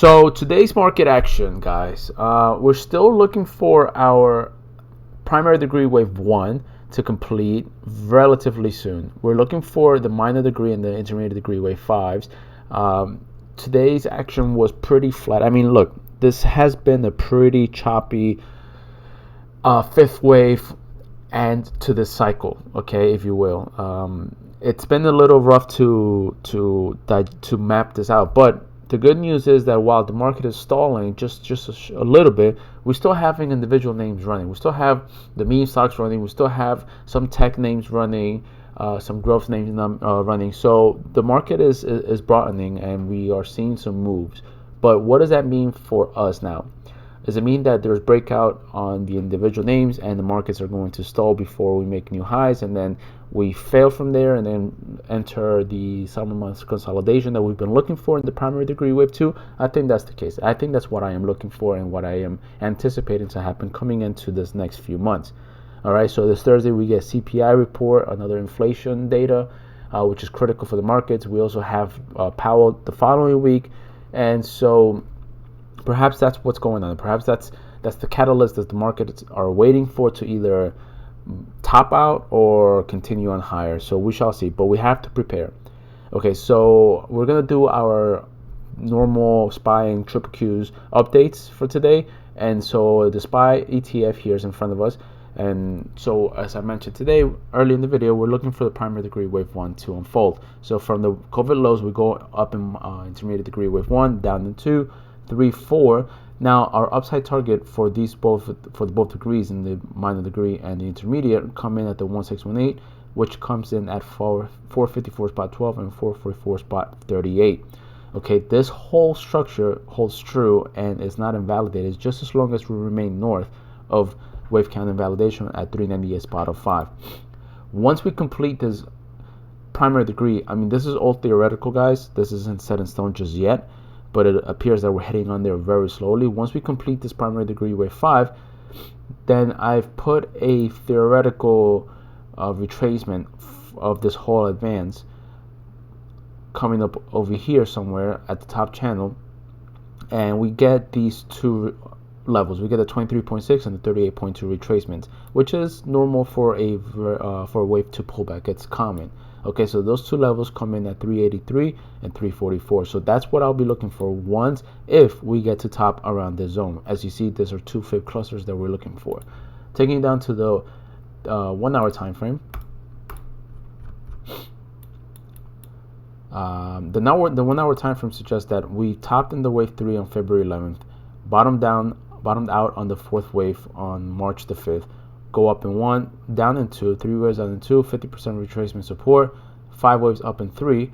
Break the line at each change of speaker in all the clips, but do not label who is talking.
So today's market action, guys, we're still looking for our primary degree wave 1 to complete relatively soon. We're looking for the minor degree and the intermediate degree wave 5s. Today's action was pretty flat. I mean, look, this has been a pretty choppy fifth wave and to this cycle, okay, if you will. It's been a little rough to map this out, but the good news is that while the market is stalling just a little bit, we're still having individual names running. We still have the meme stocks running. We still have some tech names running, some growth names running. So the market is broadening, and we are seeing some moves. But what does that mean for us now? Does it mean that there's breakout on the individual names and the markets are going to stall before we make new highs, and then we fail from there and then enter the summer months consolidation that we've been looking for in the primary degree wave 2? I think that's the case. I think that's what I am looking for and what I am anticipating to happen coming into this next few months. All right, so this Thursday we get CPI report, another inflation data, which is critical for the markets. We also have Powell the following week, and so perhaps that's what's going on. Perhaps that's the catalyst that the markets are waiting for to either top out or continue on higher. So we shall see, but we have to prepare. Okay, so we're gonna do our normal SPY and triple Qs updates for today. And so the SPY ETF here is in front of us. And so as I mentioned today, early in the video, we're looking for the primary degree wave 1 to unfold. So from the COVID lows, we go up in intermediate degree wave 1, down in 2, 3, 4. Now our upside target for both degrees, in the minor degree and the intermediate, come in at the 1618, which comes in at 454 spot 12 and 444 spot 38. Okay, this whole structure holds true and is not invalidated just as long as we remain north of wave count invalidation at 398 spot 05. Once we complete this primary degree, I mean, this is all theoretical, guys. This isn't set in stone just yet, but it appears that we're heading on there very slowly. Once we complete this primary degree wave 5, then I've put a theoretical retracement of this whole advance coming up over here somewhere at the top channel, and we get these two levels. We get the 23.6 and the 38.2 retracements, which is normal for a wave 2 pullback. It's common. Okay, so those two levels come in at 383 and 344. So that's what I'll be looking for once if we get to top around this zone. As you see, these are two fib clusters that we're looking for. Taking it down to the 1 hour time frame. The 1 hour time frame suggests that we topped in the wave 3 on February 11th, bottomed out on the fourth wave on March the 5th. Go up in 1, down in 2, 3 waves down in 2, 50% retracement support, 5 waves up in 3.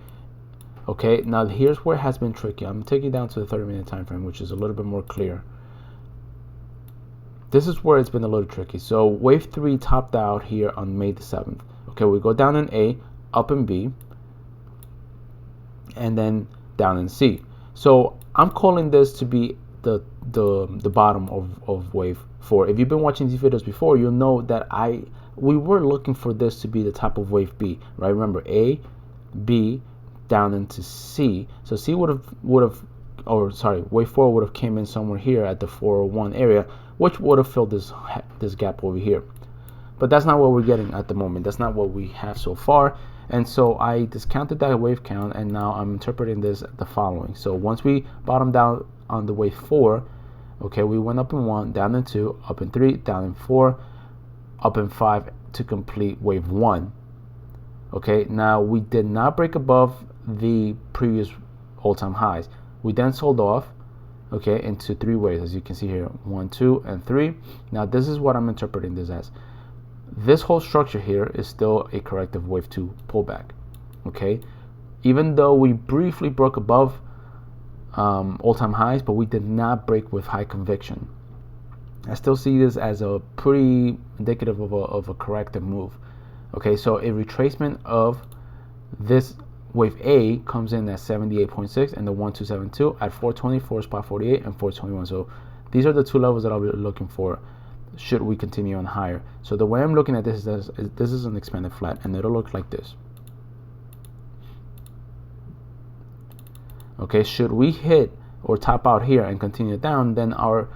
Okay, now here's where it has been tricky. I'm taking it down to the 30-minute time frame, which is a little bit more clear. This is where it's been a little tricky. So wave 3 topped out here on May the 7th. Okay, we go down in A, up in B, and then down in C. So I'm calling this to be the bottom of wave 4. If you've been watching these videos before, you'll know that we were looking for this to be the top of wave B, right? Remember, A, B, down into C. So C wave 4 would have came in somewhere here at the 401 area, which would have filled this gap over here. But that's not what we're getting at the moment. That's not what we have so far. And so I discounted that wave count, and now I'm interpreting this the following. So once we bottomed out on the wave 4, okay, we went up in 1, down in 2, up in 3, down in 4, up in 5 to complete wave 1. Okay, now we did not break above the previous all-time highs. We then sold off, okay, into 3 waves, as you can see here, 1, 2, and 3. Now this is what I'm interpreting this as. This whole structure here is still a corrective wave 2 pullback. Okay, even though we briefly broke above all-time highs, but we did not break with high conviction. I still see this as a pretty indicative of a corrective move. Okay, so a retracement of this wave A comes in at 78.6 and the 1272 at 424 spot 48 and 421. So these are the two levels that I'll be looking for should we continue on higher. So the way I'm looking at this is this is an expanded flat, and it'll look like this. Okay, should we hit or top out here and continue down, then our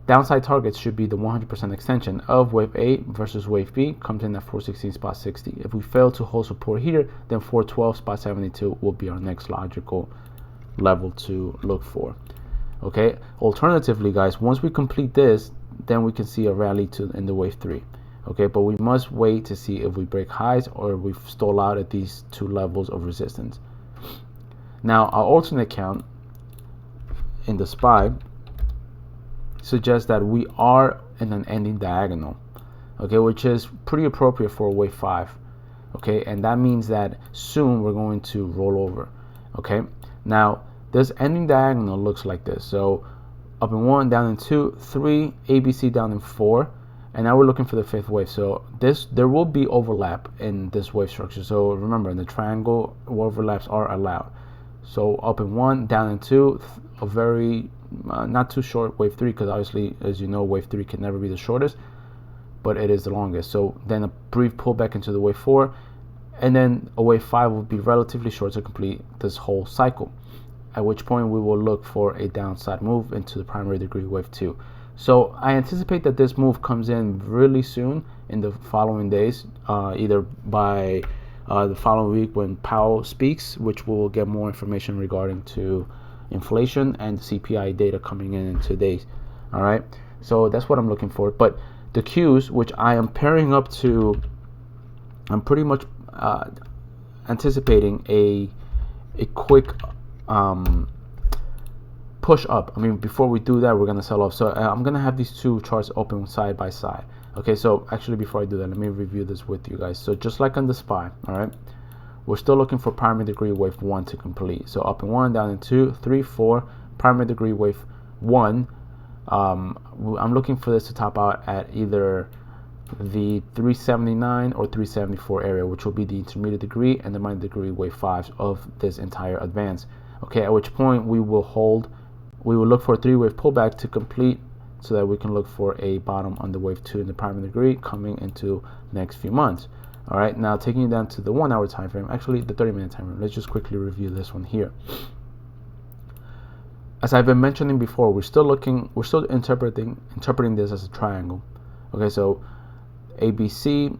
downside targets should be the 100% extension of wave A versus wave B, comes in at 416.60. If we fail to hold support here, then 412.72 will be our next logical level to look for. Okay, alternatively, guys, once we complete this, then we can see a rally in the wave 3. Okay, but we must wait to see if we break highs or we stall out at these two levels of resistance. Now, our alternate count in the SPY suggests that we are in an ending diagonal, okay, which is pretty appropriate for a wave 5. Okay, and that means that soon we're going to roll over. Okay, now this ending diagonal looks like this. So up in 1, down in 2, 3, ABC down in 4, and now we're looking for the 5th wave. So there will be overlap in this wave structure. So remember, in the triangle, overlaps are allowed. So up in 1, down in 2, a very not too short wave 3, because obviously, as you know, wave 3 can never be the shortest, but it is the longest. So then a brief pullback into the wave 4, and then a wave 5 will be relatively short to complete this whole cycle, at which point we will look for a downside move into the primary degree wave 2. So I anticipate that this move comes in really soon in the following days, either by the following week when Powell speaks, which we'll get more information regarding to inflation and CPI data coming in 2 days. All right, so that's what I'm looking for. But the Qs, which I am pairing up to, I'm pretty much anticipating a quick push up. I mean, before we do that, we're gonna sell off. So I'm gonna have these two charts open side by side. Okay, so actually before I do that, let me review this with you guys. So just like on the SPY, all right, we're still looking for primary degree wave 1 to complete. So up in 1, down in 2, 3, 4, primary degree wave 1. I'm looking for this to top out at either the 379 or 374 area, which will be the intermediate degree and the minor degree wave 5s of this entire advance. Okay, at which point we will look for a 3-wave pullback to complete, so that we can look for a bottom on the wave 2 in the primary degree coming into next few months. All right, now taking it down to the 1 hour time frame, actually the 30-minute time frame. Let's just quickly review this one here. As I've been mentioning before, we're still interpreting this as a triangle. Okay, so ABC.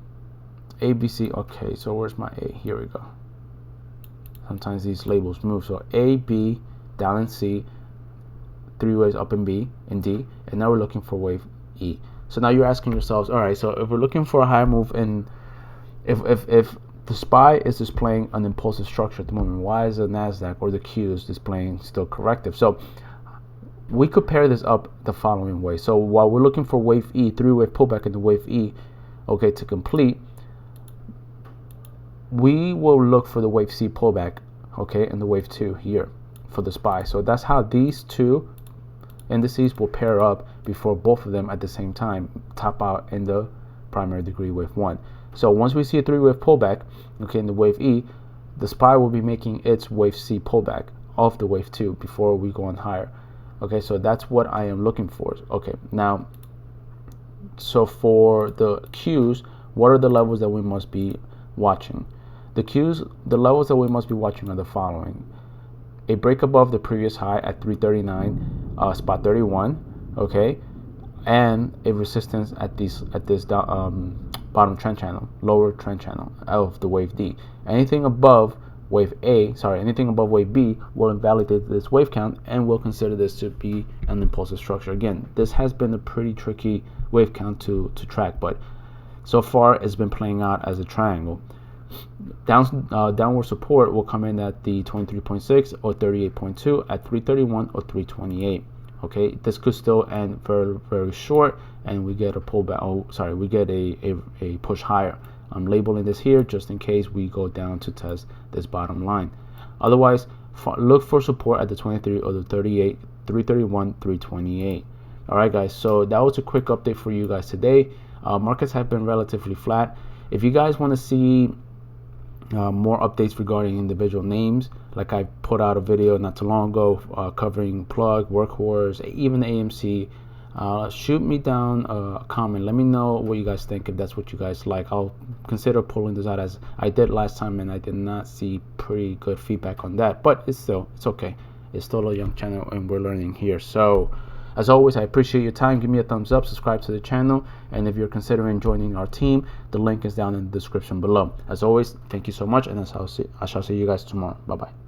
Okay, so where's my A? Here we go. Sometimes these labels move. So A, B, down in C, 3 waves up in B and D, and now we're looking for wave E. So now you're asking yourselves, all right, so if we're looking for a higher move in, if the SPY is displaying an impulsive structure at the moment, why is the NASDAQ or the Qs displaying still corrective? So we could pair this up the following way. So while we're looking for wave E, 3-wave pullback into wave E, okay, to complete, we will look for the wave C pullback, okay, in the wave 2 here for the SPY. So that's how these two indices will pair up before both of them at the same time top out in the primary degree wave 1. So once we see a 3-wave pullback, okay, in the wave E, the SPY will be making its wave C pullback off the wave 2 before we go on higher. Okay, so that's what I am looking for. Okay, now, so for the Qs, what are the levels that we must be watching? The Qs, the levels that we must be watching are the following: a break above the previous high at 339, spot 31, okay, and a resistance at this bottom trend channel, lower trend channel of the wave D. Anything above wave anything above wave B will invalidate this wave count, and we'll consider this to be an impulsive structure. Again, this has been a pretty tricky wave count to track, but so far it's been playing out as a triangle. Downward support will come in at the 23.6 or 38.2 at 331 or 328. Okay, this could still end very, very short, and we get a pullback. We get a push higher. I'm labeling this here just in case we go down to test this bottom line. Otherwise, look for support at the 23 or the 38, 331, 328. All right, guys. So that was a quick update for you guys today. Markets have been relatively flat. If you guys want to see more updates regarding individual names, like I put out a video not too long ago covering Plug, Workhorse, even AMC, shoot me down a comment. Let me know what you guys think, if that's what you guys like. I'll consider pulling this out as I did last time, and I did not see pretty good feedback on that, but it's okay. It's still a young channel and we're learning here. So as always, I appreciate your time. Give me a thumbs up, subscribe to the channel, and if you're considering joining our team, the link is down in the description below. As always, thank you so much, and I shall see you guys tomorrow. Bye bye.